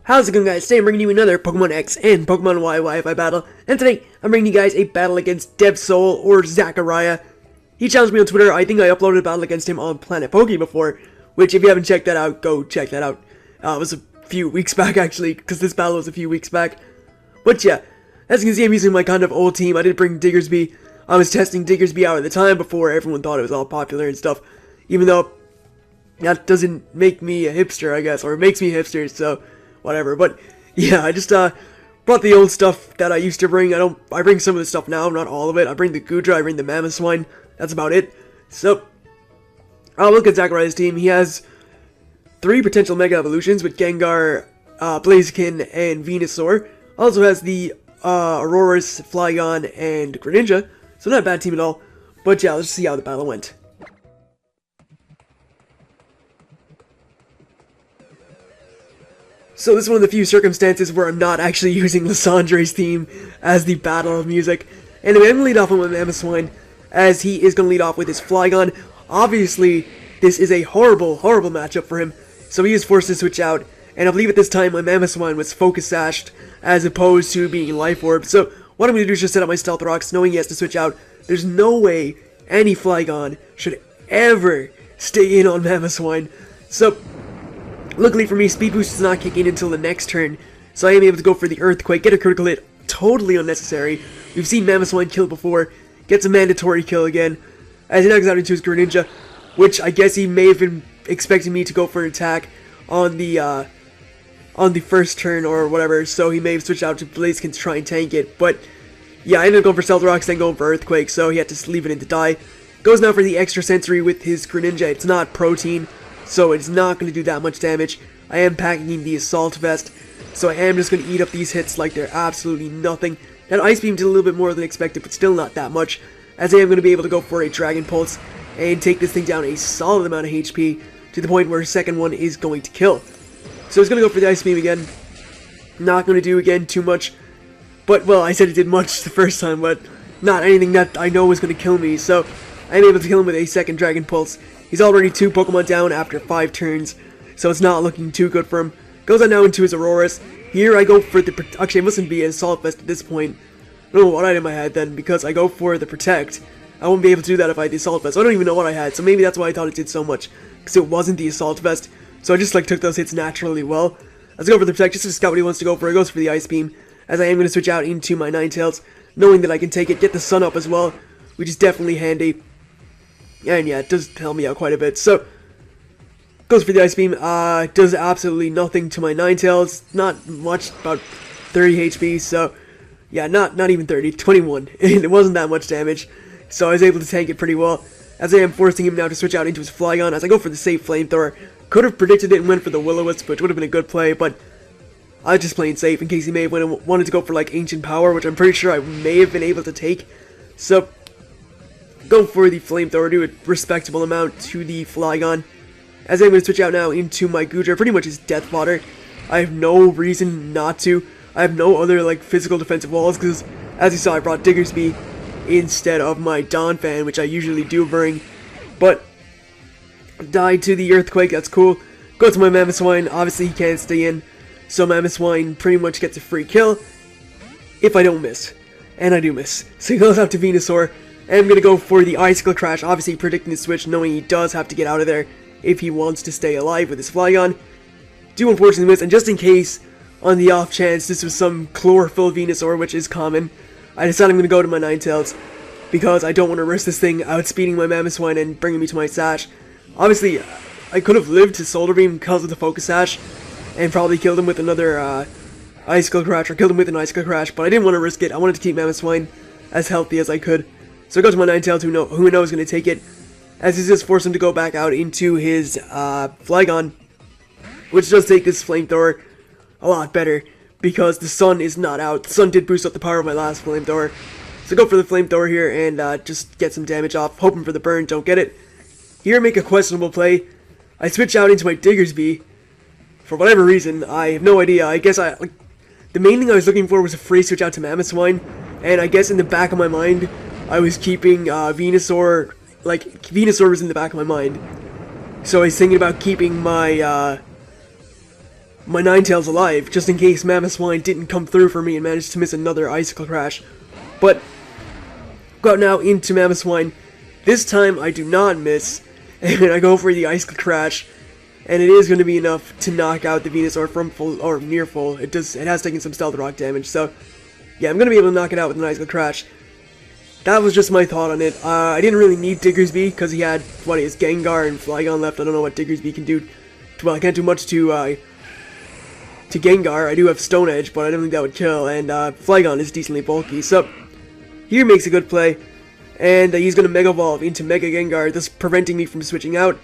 How's it going, guys? Today I'm bringing you another Pokemon X and Pokemon Y Wi-Fi battle, and today I'm bringing you guys a battle against Devsoule or Zachariah. He challenged me on Twitter. I think I uploaded a battle against him on Planet Poke before, which if you haven't checked that out, go check that out. It was a few weeks back actually, because this battle was a few weeks back. But yeah, as you can see, I'm using my kind of old team. I didn't bring Diggersby. I was testing Diggersby out at the time before everyone thought it was all popular and stuff, even though that doesn't make me a hipster, I guess, or it makes me a hipster, so whatever. But yeah, I just brought the old stuff that I used to bring. I bring some of the stuff now, not all of it. I bring the Goodra, I bring the Mamoswine. That's about it. So I'll look at Zachariah's team. He has 3 potential Mega Evolutions with Gengar, Blaziken, and Venusaur. Also has the Aurorus, Flygon, and Greninja. So not a bad team at all. But yeah, let's see how the battle went. So this is one of the few circumstances where I'm not actually using Lissandre's team as the battle music. Anyway, I'm going to lead off with Mamoswine, as he is going to lead off with his Flygon. Obviously, this is a horrible, horrible matchup for him, so he is forced to switch out. And I believe at this time my Mamoswine was Focus Sashed, as opposed to being Life Orb. So what I'm going to do is just set up my Stealth Rocks, knowing he has to switch out. There's no way any Flygon should ever stay in on Mamoswine. So luckily for me, Speed Boost is not kicking until the next turn, so I am able to go for the Earthquake, get a critical hit, totally unnecessary. We've seen Mamoswine kill before, gets a mandatory kill again, as he knocks out into his Greninja, which I guess he may have been expecting me to go for an attack on the first turn or whatever, so he may have switched out to Blaziken to try and tank it. But yeah, I ended up going for Stealth Rocks, then going for Earthquake, so he had to leave it in to die. Goes now for the Extra Sensory with his Greninja. It's not Protein, so it's not going to do that much damage. I am packing the Assault Vest, so I am just going to eat up these hits like they're absolutely nothing. That Ice Beam did a little bit more than expected, but still not that much, as I am going to be able to go for a Dragon Pulse and take this thing down a solid amount of HP, to the point where a second one is going to kill. So it's going to go for the Ice Beam again. Not going to do again too much, but well, I said it did much the first time, but not anything that I know was going to kill me, so I am able to kill him with a second Dragon Pulse. He's already 2 Pokemon down after 5 turns, so it's not looking too good for him. Goes on now into his Aurorus. Here I go for the... Actually, it mustn't be an Assault Vest at this point. I don't know what I had in my head then, because I go for the Protect. I won't be able to do that if I had the Assault Vest. I don't even know what I had, so maybe that's why I thought it did so much, because it wasn't the Assault Vest. So I just took those hits naturally well. Let's go for the Protect, just to scout what he wants to go for. He goes for the Ice Beam, as I am going to switch out into my Ninetales, knowing that I can take it, get the Sun up as well, which is definitely handy. And yeah, it does help me out quite a bit. So goes for the Ice Beam. Does absolutely nothing to my Ninetales. Not much, about 30 HP. So yeah, not even 30, 21. It wasn't that much damage. So I was able to tank it pretty well, as I am forcing him now to switch out into his Flygon. As I go for the safe Flamethrower. Could have predicted it and went for the Will-O-Wisp, which would have been a good play, but I was just playing safe in case he may have wanted to go for Ancient Power, which I'm pretty sure I may have been able to take. So go for the Flamethrower, do a respectable amount to the Flygon. As I'm going to switch out now into my Goodra, pretty much his Death Fodder. I have no reason not to. I have no other physical defensive walls, because as you saw, I brought Diggersby instead of my Donphan, which I usually do bring. But died to the Earthquake, that's cool. Go to my Mamoswine, obviously he can't stay in, so Mamoswine pretty much gets a free kill if I don't miss. And I do miss. So he goes out to Venusaur. I'm going to go for the Icicle Crash, obviously predicting the switch, knowing he does have to get out of there if he wants to stay alive with his Flygon. Do unfortunately miss, and just in case, on the off chance this was some chlorophyll Venusaur, which is common, I decided I'm going to go to my Ninetales, because I don't want to risk this thing outspeeding my Mamoswine and bringing me to my Sash. Obviously, I could have lived to Solar Beam because of the Focus Sash, and probably killed him with another Icicle Crash, or killed him with an Icicle Crash, but I didn't want to risk it. I wanted to keep Mamoswine as healthy as I could. So I go to my Ninetales, who I know is going to take it, as he just forced him to go back out into his Flygon, which does take this Flamethrower a lot better, because the Sun is not out. The Sun did boost up the power of my last Flamethrower. So go for the Flamethrower here and just get some damage off, hoping for the burn, don't get it. Here, make a questionable play. I switch out into my Diggersby. For whatever reason, I have no idea. I guess the main thing I was looking for was a free switch out to Mamoswine, and I guess in the back of my mind, I was keeping Venusaur, Venusaur was in the back of my mind. So I was thinking about keeping my my Ninetales alive, just in case Mamoswine didn't come through for me and managed to miss another Icicle Crash. But, go out now into Mamoswine. This time I do not miss, and I go for the Icicle Crash, and it is going to be enough to knock out the Venusaur from full, or near full. It has taken some Stealth Rock damage, so yeah, I'm going to be able to knock it out with an Icicle Crash. That was just my thought on it. I didn't really need Diggersby, because he had, his Gengar and Flygon left. I don't know what Diggersby can do. Well, I can't do much to Gengar. I do have Stone Edge, but I don't think that would kill, and Flygon is decently bulky, so here makes a good play, and he's going to Mega Evolve into Mega Gengar, thus preventing me from switching out.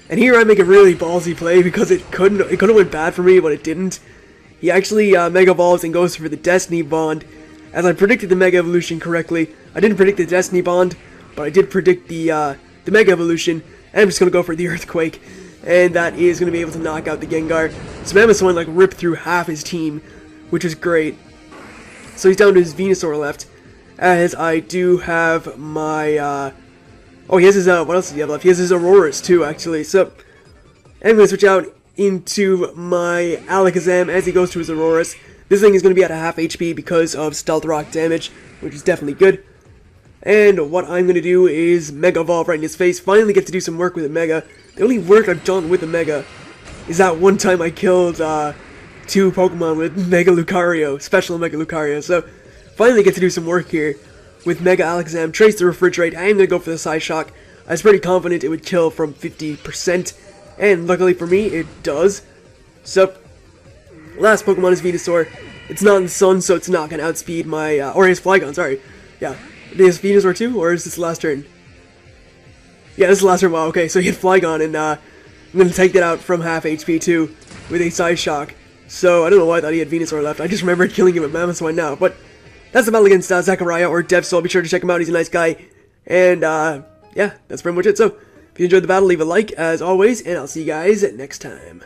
And here I make a really ballsy play, because it could have went bad for me, but it didn't. He actually Mega Evolves and goes for the Destiny Bond, as I predicted the Mega Evolution correctly. I didn't predict the Destiny Bond, but I did predict the Mega Evolution, and I'm just going to go for the Earthquake. And that is going to be able to knock out the Gengar. So Mamoswine like ripped through half his team, which is great. So he's down to his Venusaur left, as I do have my, oh, he has his, what else does he have left? He has his Auroras too, actually. So I'm going to switch out into my Alakazam as he goes to his Auroras. This thing is going to be at a half HP because of Stealth Rock damage, which is definitely good. And what I'm going to do is Mega Evolve right in his face. Finally get to do some work with a Mega. The only work I've done with a Mega is that one time I killed 2 Pokemon with Mega Lucario, Special Mega Lucario. So finally get to do some work here with Mega Alakazam. Trace the Refrigerate. I am going to go for the Psyshock. I was pretty confident it would kill from 50%. And luckily for me, it does. So, last Pokemon is Venusaur. It's not in the sun, so it's not going to outspeed my, or his Flygon, sorry. Yeah. Is Venusaur too, or is this the last turn? Yeah, this is the last turn. Wow, okay, so he hit Flygon, and I'm going to take that out from half HP too, with a Psyshock. So, I don't know why I thought he had Venusaur left. I just remembered killing him with Mamoswine now. But, that's the battle against Zachariah or Devsoule. Be sure to check him out, he's a nice guy. And, yeah, that's pretty much it. So, if you enjoyed the battle, leave a like, as always, and I'll see you guys next time.